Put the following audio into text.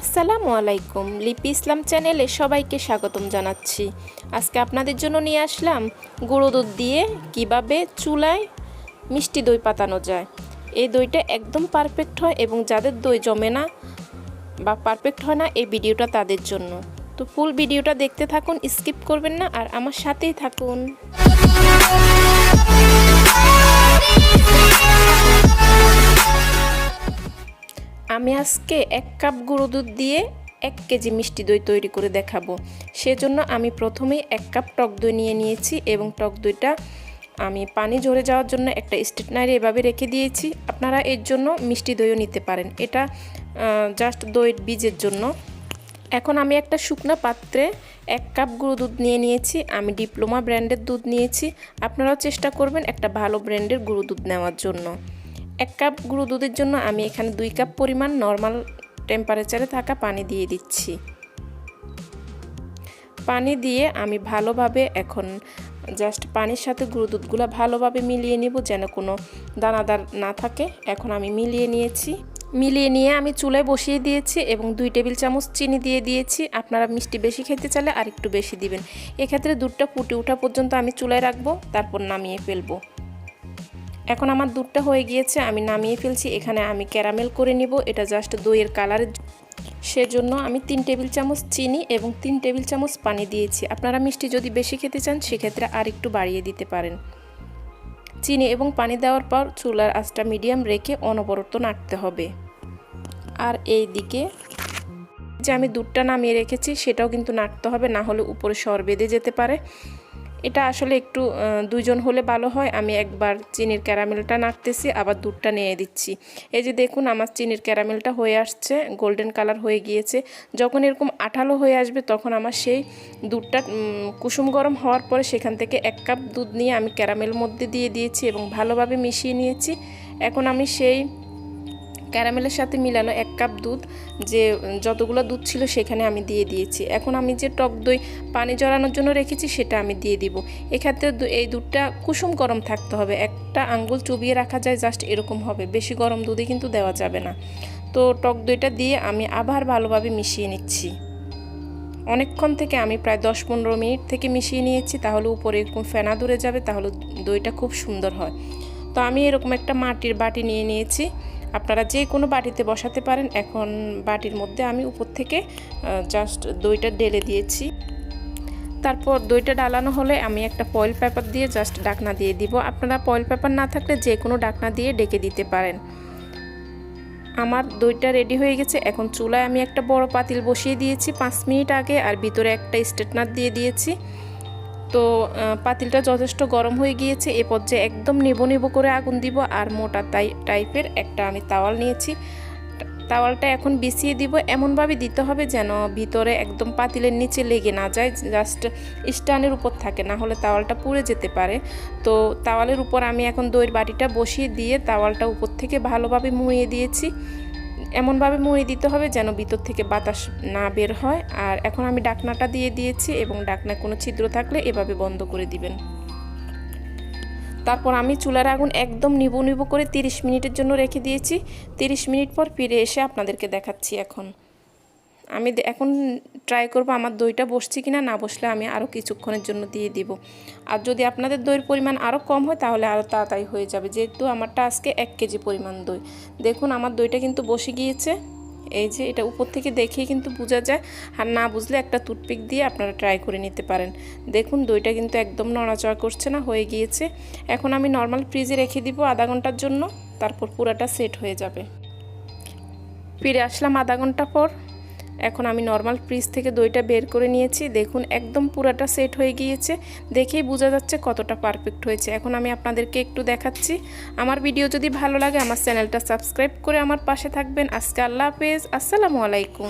আসসালামু আলাইকুম, লিপি ইসলাম চ্যানেলে সবাইকে স্বাগতম জানাচ্ছি। আজকে আপনাদের জন্য নিয়ে আসলাম গুঁড়ো দুধ দিয়ে কিভাবে চুলায় মিষ্টি দই পাতানো যায়। এই দইটা একদম পারফেক্ট হয় এবং যাদের দই জমে না বা পারফেক্ট হয় না, এই ভিডিওটা তাদের জন্য। তো ফুল ভিডিওটা দেখতে থাকুন, স্কিপ করবেন না আর আমার সাথেই থাকুন। আমি আজকে 1 কাপ গুঁড়ো দুধ দিয়ে 1 কেজি মিষ্টি দই তৈরি করে দেখাবো। সেজন্য আমি প্রথমেই 1 কাপ টক দই নিয়ে নিয়েছি এবং টক দইটা আমি পানি ঝরে যাওয়ার জন্য একটা স্ট্রেটনারে এভাবে রেখে দিয়েছি। আপনারা এর জন্য মিষ্টি দইও নিতে পারেন, এটা জাস্ট দইয়ের বীজের জন্য। এখন আমি একটা শুকনো পাত্রে 1 কাপ গুঁড়ো দুধ নিয়ে নিয়েছি। আমি ডিপ্লোমা ব্র্যান্ডের দুধ নিয়েছি, আপনারাও চেষ্টা করবেন একটা ভালো ব্র্যান্ডের গুঁড়ো দুধ নেওয়ার জন্য। 1 কাপ গুঁড়ো দুধের জন্য আমি এখানে 2 কাপ পরিমাণ নর্মাল টেম্পারেচারে থাকা পানি দিয়ে দিচ্ছি। পানি দিয়ে আমি ভালোভাবে এখন জাস্ট পানির সাথে গুঁড়ো দুধগুলো ভালোভাবে মিলিয়ে নেব, যেন কোনো দানাদার না থাকে। এখন আমি মিলিয়ে নিয়ে আমি চুলায় বসিয়ে দিয়েছি এবং 2 টেবিল চামচ চিনি দিয়ে দিয়েছি। আপনারা মিষ্টি বেশি খেতে চাইলে আর একটু বেশি দিবেন। এক্ষেত্রে দুধটা ফুটে ওঠা পর্যন্ত আমি চুলায় রাখবো, তারপর নামিয়ে ফেলবো। এখন আমার দুধটা হয়ে গিয়েছে, আমি নামিয়ে ফেলছি। এখানে আমি ক্যারামেল করে নিব, এটা জাস্ট দইয়ের কালারের। সেজন্য আমি 3 টেবিল চামচ চিনি এবং 3 টেবিল চামচ পানি দিয়েছি। আপনারা মিষ্টি যদি বেশি খেতে চান সেক্ষেত্রে আর একটু বাড়িয়ে দিতে পারেন। চিনি এবং পানি দেওয়ার পর চুলার আঁচটা মিডিয়াম রেখে অনবরত নাড়তে হবে। আর এই দিকে যে আমি দুধটা নামিয়ে রেখেছি সেটাও কিন্তু নাড়তে হবে, না হলে উপরে সর বেঁধে যেতে পারে। এটা আসলে একটু 2 জন হলে ভালো হয়। আমি একবার চিনির ক্যারামেলটা নাড়তেছি, আবার দুধটা নিয়ে দিচ্ছি। এই যে দেখুন আমার চিনির ক্যারামেলটা হয়ে আসছে, গোল্ডেন কালার হয়ে গিয়েছে। যখন এরকম আঠালো হয়ে আসবে তখন আমার সেই দুধটা কুসুম গরম হওয়ার পরে সেখান থেকে 1 কাপ দুধ নিয়ে আমি ক্যারামেল মধ্যে দিয়ে দিয়েছি এবং ভালোভাবে মিশিয়ে নিয়েছি। এখন আমি সেই ক্যারামেলের সাথে মিলানো 1 কাপ দুধ, যে যতগুলো দুধ ছিল সেখানে আমি দিয়ে দিয়েছি। এখন আমি যে টক দই পানি জড়ানোর জন্য রেখেছি সেটা আমি দিয়ে দিব। এক্ষেত্রে এই দুধটা কুসুম গরম থাকতে হবে, একটা আঙ্গুল চুবিয়ে রাখা যায় জাস্ট এরকম হবে, বেশি গরম দুধে কিন্তু দেওয়া যাবে না। তো টক দইটা দিয়ে আমি আবার ভালোভাবে মিশিয়ে নিচ্ছি। অনেকক্ষণ থেকে আমি প্রায় 10-15 মিনিট থেকে মিশিয়ে নিয়েছি, তাহলে উপরে এরকম ফেনা ধরে যাবে, তাহলে দইটা খুব সুন্দর হয়। তো আমি এরকম একটা মাটির বাটি নিয়ে নিয়েছি, আপনারা যে কোনো বাটিতে বসাতে পারেন। এখন বাটির মধ্যে আমি উপর থেকে জাস্ট দইটা ঢেলে দিয়েছি। তারপর দইটা ডালানো হলে আমি একটা ফয়েল পেপার দিয়ে জাস্ট ঢাকনা দিয়ে দিব। আপনারা ফয়েল পেপার না থাকলে যে কোনো ঢাকনা দিয়ে ঢেকে দিতে পারেন। আমার দইটা রেডি হয়ে গেছে। এখন চুলায় আমি একটা বড় পাতিল বসিয়ে দিয়েছি 5 মিনিট আগে, আর ভিতরে একটা স্ট্রেটনার দিয়ে দিয়েছি। তো পাতিলটা যথেষ্ট গরম হয়ে গিয়েছে। এ পর্যায়ে একদম নেবো করে আগুন দিব। আর মোটা টাইপের একটা আমি তাওয়াল নিয়েছি, তাওয়ালটা এখন বিছিয়ে দিব। এমনভাবে দিতে হবে যেন ভিতরে একদম পাতিলের নিচে লেগে না যায়, জাস্ট স্ট্যান্ডের উপর থাকে, না হলে তাওয়ালটা পুড়ে যেতে পারে। তো তাওয়ালের উপর আমি এখন দইয়ের বাটিটা বসিয়ে দিয়ে তাওয়ালটা উপর থেকে ভালোভাবে মুড়িয়ে দিয়েছি। এমনভাবে মুড়িয়ে দিতে হবে যেন ভিতর থেকে বাতাস না বের হয়। আর এখন আমি ঢাকনাটা দিয়ে দিয়েছি এবং ঢাকনায় কোনো ছিদ্র থাকলে এভাবে বন্ধ করে দিবেন। তারপর আমি চুলার আগুন একদম নিবু করে 30 মিনিটের জন্য রেখে দিয়েছি। 30 মিনিট পর ফিরে এসে আপনাদেরকে দেখাচ্ছি। আমি এখন ট্রাই করব আমার দইটা বসছে কিনা, না বসলে আমি আরও কিছুক্ষণের জন্য দিয়ে দিব। আর যদি আপনাদের দইয়ের পরিমাণ আরও কম হয় তাহলে আরও তাড়াতাড়ি হয়ে যাবে, যেহেতু আমারটা আজকে 1 কেজি পরিমাণ দই। দেখুন আমার দইটা কিন্তু বসে গিয়েছে। এই যে এটা উপর থেকে দেখেই কিন্তু বোঝা যায়, আর না বুঝলে একটা টুথপিক দিয়ে আপনারা ট্রাই করে নিতে পারেন। দেখুন দইটা কিন্তু একদম নড়াচড়া করছে না, হয়ে গিয়েছে। এখন আমি নর্মাল ফ্রিজে রেখে দিব আধা ঘন্টার জন্য, তারপর পুরাটা সেট হয়ে যাবে। ফিরে আসলাম আধা ঘন্টা পর। এখন আমি নর্মাল ফ্রিজ থেকে দইটা বের করে নিয়েছি। দেখুন একদম পুরাটা সেট হয়ে গিয়েছে, দেখেই বোঝা যাচ্ছে কতটা পারফেক্ট হয়েছে। এখন আমি আপনাদেরকে একটু দেখাচ্ছি। আমার ভিডিও যদি ভালো লাগে আমার চ্যানেলটা সাবস্ক্রাইব করে আমার পাশে থাকবেন। আজকে আল্লাহ হাফেজ, আসসালামু আলাইকুম।